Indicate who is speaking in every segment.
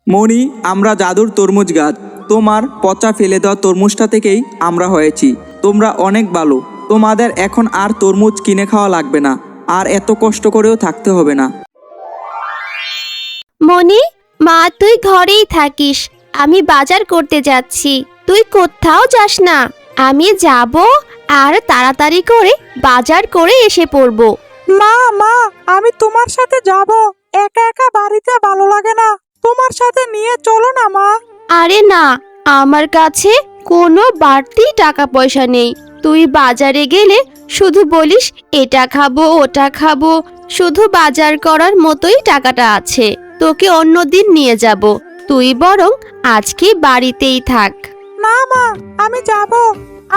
Speaker 1: মণি, আমরা জাদুর তরমুজ গাছ। তোমার পচা ফেলে দেওয়া তরমুজটা থেকেই আমরা হয়েছি। তোমরা অনেক ভালো। তোমাদের এখন আর তরমুজ কিনে খাওয়া লাগবে না, আর এত কষ্ট করেও থাকতে হবে না।
Speaker 2: মনি, মা তুই ঘরেই থাকিস, আমি বাজার করতে যাচ্ছি। তুই কোথাও যাস না। আমি যাব আর তাড়াতাড়ি করে বাজার করে এসে পড়ব।
Speaker 3: মা মা আমি তোমার সাথে যাব। একা একা বাড়িতে ভালো লাগে না, তোমার সাথে নিয়ে চলো না মা।
Speaker 2: আরে না, আমার কাছে কোনো বাড়তি টাকা পয়সা নেই। তুই বাজারে গেলে শুধু বলিস এটা খাবো ওটা খাবো, শুধু বাজার করার মতোই টাকাটা আছে। তোকে অন্যদিন নিয়ে যাব, তুই বরং আজকে বাড়িতেই থাক।
Speaker 3: না মা, আমি যাব।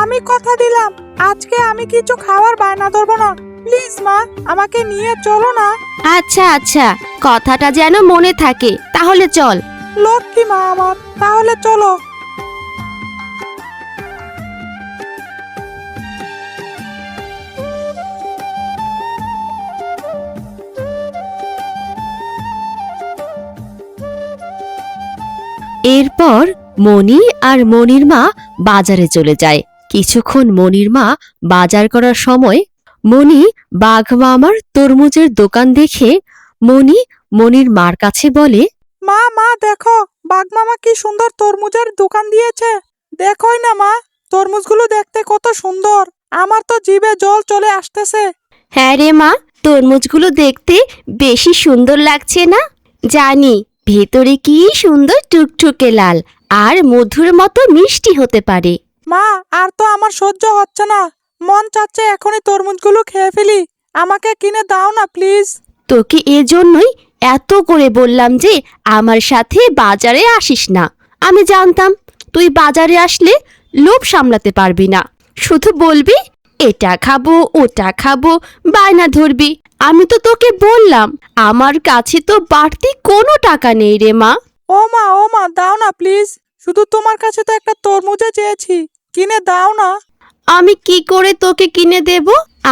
Speaker 3: আমি কথা দিলাম আজকে আমি কিছু খাওয়ার বায়না ধরবো না। প্লিজ মা, আমাকে নিয়ে চলো না।
Speaker 2: আচ্ছা আচ্ছা, কথাটা যেন মনে থাকে, তাহলে চল।
Speaker 3: লক্ষ্মী মা আমার, তাহলে চলো।
Speaker 4: এরপর মণি আর মণির মা বাজারে চলে যায়। কিছুক্ষণ মণির মা বাজার করার সময় মণি বাঘ মামার তরমুজের দোকান দেখে মণি মণির মার কাছে বলে,
Speaker 3: মা মা দেখো, বাঘ মামা কি সুন্দর তরমুজের দোকান দিয়েছে। দেখোই না মা, তরমুজগুলো দেখতে কত সুন্দর। আমার তো জিভে জল চলে আসতেছে।
Speaker 2: হ্যাঁ রে মা, তরমুজগুলো দেখতে বেশি সুন্দর লাগছে না? জানি, ভেতরে কি সুন্দর টুকটুকে লাল আর মধুর মতো মিষ্টি হতে পারে।
Speaker 3: মা, আর তো আমার সহ্য হচ্ছে না। মন চাচ্ছে এখনই তরমুজগুলো খেয়ে ফেলি। আমাকে কিনে দাও না প্লিজ।
Speaker 2: তোকে এজন্যই এত করে বললাম যে আমার সাথে বাজারে আসিস না। আমি জানতাম তুই বাজারে আসলে লোভ সামলাতে পারবি না, শুধু বলবি এটা খাবো ওটা খাবো, বায়না ধরবি। আমি তো তোকে বললাম আমার কাছে তো বাড়তি কোনো টাকা নেই রে মা।
Speaker 3: ও মা দাও না প্লিজ। শুধু তোমার কাছে তো একটা তরমুজে চেয়েছি, কিনে দাও না।
Speaker 2: আমি কি করে তোকে কিনে দেব?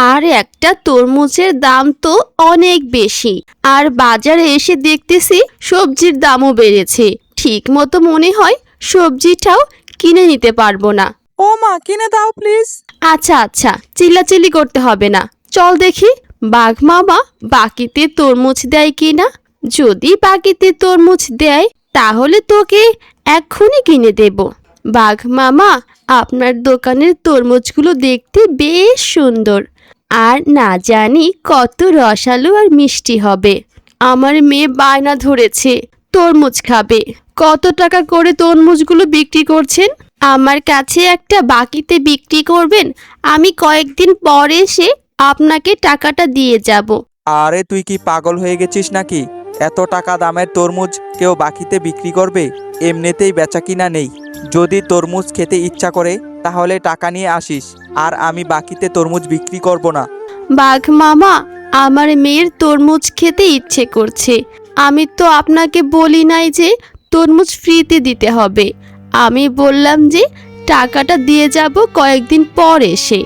Speaker 2: আর একটা তরমুজের দাম তো অনেক বেশি, আর বাজারে এসে দেখতেছি সবজির দামও বেড়েছে। ঠিক মতো মনে হয় সবজিটাও কিনে নিতে পারবো না।
Speaker 3: ও মা, কিনে দাও প্লিজ।
Speaker 2: আচ্ছা আচ্ছা, চিল্লাচিল্লি করতে হবে না। চল দেখি বাঘ মামা বাকিতে তরমুজ দেয় কিনা। যদি বাকিতে তরমুজ দেয় তাহলে তোকে এক্ষুনি কিনে দেব। বাঘ মামা, আপনার দোকানের তরমুজগুলো দেখতে বেশ সুন্দর, আর না জানি কত রসালো আর মিষ্টি হবে। আমার মেয়ে বায়না ধরেছে তরমুজ খাবে। কত টাকা করে তরমুজগুলো বিক্রি করছেন? আমার কাছে একটা বাকিতে বিক্রি করবেন, আমি কয়েকদিন পর এসে আপনাকে টাকাটা দিয়ে যাব।
Speaker 1: আরে তুই কি পাগল হয়ে গেছিস নাকি? এত টাকা দামের তরমুজ কেউ বাকিতে বিক্রি করবে? এমনিতেই বেচা কিনা নেই। যদি তরমুজ খেতে ইচ্ছা করে তাহলে টাকা নিয়ে আসিস, আর আমি বাকিতে তরমুজ বিক্রি করব না।
Speaker 2: বাঘ মামা, আমার মেয়ের তরমুজ খেতে ইচ্ছে করছে। আমি তো আপনাকে বলি নাই যে তরমুজ ফ্রিতে দিতে হবে। আমি বললাম যে টাকাটা দিয়ে যাব কয়েকদিন পর এসে।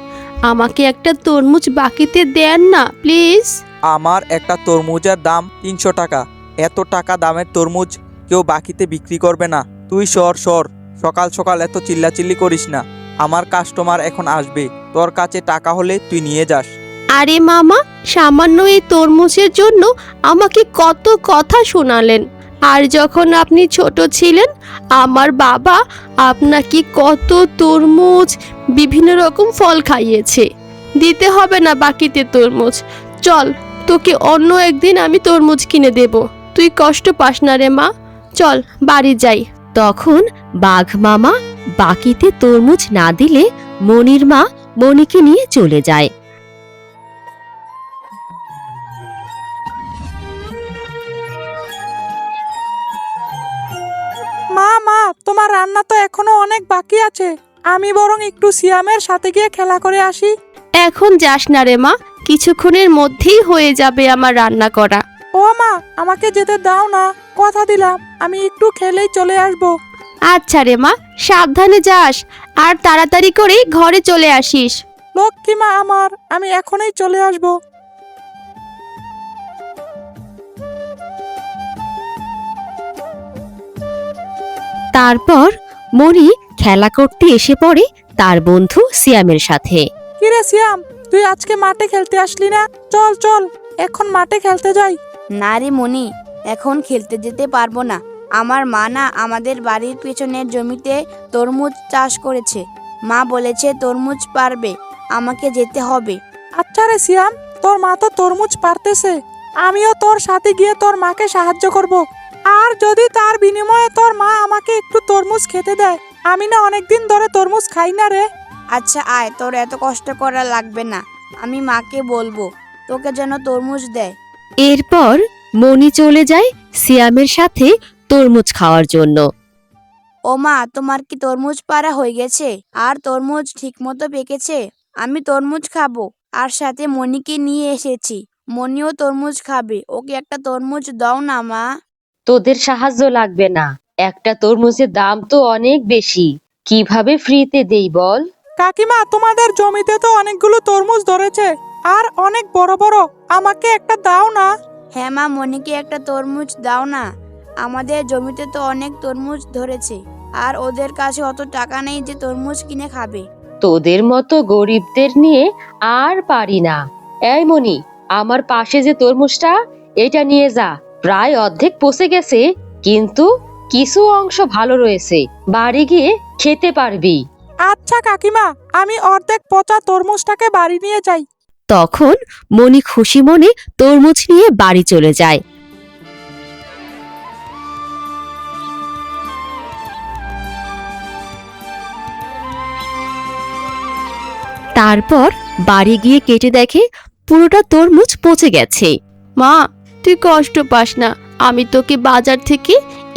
Speaker 2: আমাকে একটা তরমুজ বাকিতে দেন না প্লিজ।
Speaker 1: আমার একটা তরমুজের দাম 300 টাকা। এত টাকা দামের তরমুজ কেউ বাকিতে বিক্রি করবে না। তুই সর সর, সকাল সকাল এত চিল্লাচিল্লি করিস না। আমার কাস্টমার এখন আসবে, তোর কাছে টাকা হলে তুই নিয়ে যাস।
Speaker 2: আরে মামা, সামান্য এই তরমুজের জন্য আমাকে কত কথা শোনালেন। আর যখন আপনি ছোট ছিলেন আমার বাবা আপনাকে কত তরমুজ বিভিন্ন রকম ফল খাইয়েছে। দিতে হবে না বাকিতে তরমুজ। চল, তোকে অন্য একদিন আমি তরমুজ কিনে দেব। তুই কষ্ট পাস না রে মা, চল বাড়ি যাই।
Speaker 4: তখন বাঘ মামা বাকিতে তরমুজ না দিলে মণির মা মণিকে নিয়ে চলে যায়।
Speaker 3: মা, তোমার রান্না তো এখনো অনেক বাকি আছে। আমি বরং একটু সিয়ামের সাথে গিয়ে খেলা করে আসি।
Speaker 2: এখন যাস না রে মা, কিছুক্ষণের মধ্যেই হয়ে যাবে আমার রান্না করা।
Speaker 3: ও মা, আমাকে যেতে দাও না। কথা দিলাম আমি একটু খেলেই চলে আসবো।
Speaker 2: আচ্ছা রে মা, সাবধানে যাস আর তাড়াতাড়ি করে ঘরে চলে আসিস।
Speaker 3: লক্ষ্মী মা আমার, আমি এখনই চলে আসবো।
Speaker 4: তারপর মনি খেলা করতে এসে পড়ে তার বন্ধু সিয়ামের সাথে।
Speaker 3: কিরে সিয়াম, তুই আজকে মাঠে খেলতে আসলি না? চল চল, এখন মাঠে খেলতে যাই।
Speaker 5: না রে মনি, এখন খেলতে যেতে পারবো না। আমার মা না আমাদের বাড়ির পেছনের জমিতে তরমুজ চাষ করেছে। মা বলেছে তরমুজ পারবে, আমাকে যেতে হবে।
Speaker 3: আচ্ছা রে সিয়াম, তোর মা তো তরমুজ পারতেছে, আমিও তোর সাথে গিয়ে তোর মাকে সাহায্য করব। আর যদি তার বিনিময়ে তোর মা আমাকে একটু তরমুজ খেতে দেয়, আমি না অনেকদিন ধরে তরমুজ খাই না রে।
Speaker 5: আচ্ছা আয়, তোর এত কষ্ট করা লাগবে না, আমি মাকে বলবো তোকে যেন তরমুজ দেয়।
Speaker 4: এরপর মনি চলে যায় সিয়ামের সাথে তরমুজ খাওয়ার জন্য।
Speaker 5: ও মা, তোমার কি তরমুজ পাড়া হয়ে গেছে? আর তরমুজ ঠিক মতো পেকেছে? আমি তরমুজ খাবো, আর সাথে মনিকে নিয়ে এসেছি। মনিও তরমুজ খাবে, ওকে একটা তরমুজ দাও না মা।
Speaker 6: তোদের সাহায্য লাগবে না, একটা তরমুজের দাম তো অনেক বেশি, কিভাবে ফ্রিতে দেই বল?
Speaker 3: কাকিমা, তোমাদের জমিতে তো অনেকগুলো তরমুজ ধরেছে, আর অনেক বড় বড়, আমাকে একটা দাও না।
Speaker 5: হ্যাঁ মা, মনিকে একটা তরমুজ দাও না। আমাদের জমিতে তো অনেক তরমুজ ধরেছে, আর ওদের কাছে অত টাকা নেই যে তরমুজ কিনে খাবে।
Speaker 6: তোদের মতো গরিবদের নিয়ে আর পারি না। এই মনি, আমার পাশে যে তরমুজটা, এটা নিয়ে যা। প্রায় অর্ধেক পচে গেছে, কিন্তু কিছু অংশ ভালো রয়েছে, বাড়ি গিয়ে খেতে পারবি।
Speaker 3: আচ্ছা কাকিমা, আমি অর্ধেক পচা তরমুজটাকে বাড়ি নিয়ে যাই।
Speaker 4: তখন মনি খুশি মনে তরমুজ নিয়ে বাড়ি চলে যায়। তারপর বাড়ি গিয়ে কেটে দেখে পুরোটা তরমুজ পচে গেছে।
Speaker 2: মা, তুই কষ্ট পাস না, আমি তোকে বাজার থেকে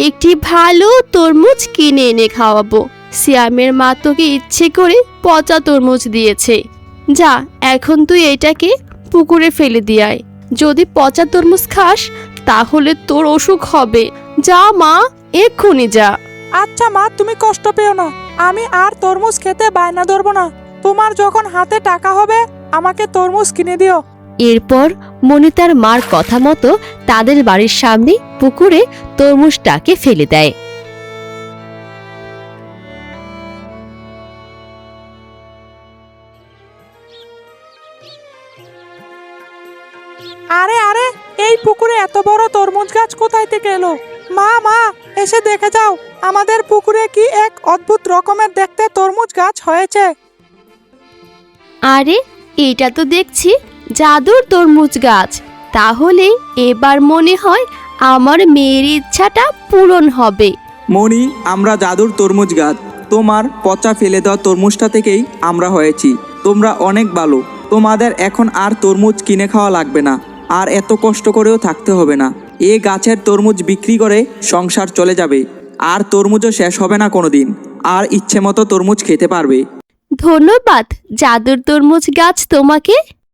Speaker 2: একটি ভালো তরমুজ কিনে এনে খাওয়াবো। সিয়ামের মা তোকে ইচ্ছে করে পচা তরমুজ দিয়েছে। যা, এখন তুই এটাকে পুকুরে ফেলে দিয়ে আয়। যদি পচা তরমুজ খাস তাহলে তোর অসুখ হবে। যা মা, এক্ষুনি যা।
Speaker 3: আচ্ছা মা, তুমি কষ্ট পেও না, আমি আর তরমুজ খেতে বায়না ধরবো না। তোমার যখন হাতে টাকা হবে আমাকে তরমুজ কিনে দিও।
Speaker 4: এরপর মনি তার মার কথা মতো তাদের বাড়ির সামনে পুকুরে তরমুজটাকে ফেলে দেয়।
Speaker 3: আরে আরে, এই পুকুরে এত বড় তরমুজ গাছ কোথায় থেকে এলো? মা মা, এসে দেখে যাও, আমাদের পুকুরে কি এক অদ্ভুত রকমের দেখতে তরমুজ গাছ হয়েছে।
Speaker 2: আরে, এটা তো দেখছি জাদুর তরমুজ গাছ। তাহলে এবার মনে হয় আমার মেয়ের ইচ্ছাটা পূরণ হবে।
Speaker 1: মনি, আমরা জাদুর তরমুজ গাছ, তোমার পচা ফেলে দেওয়া তরমুজটা থেকেই আমরা হয়েছি। তোমরা অনেক ভালো, তোমাদের এখন আর তরমুজ কিনে খাওয়া লাগবে না, আর এত কষ্ট করেও থাকতে হবে না। এ গাছের তরমুজ বিক্রি করে সংসার চলে যাবে, আর তরমুজও শেষ হবে না কোনোদিন, আর ইচ্ছে মতো তরমুজ খেতে পারবে।
Speaker 2: ধন্যবাদ জাদুর তরমুজ গাছ তোমাকে।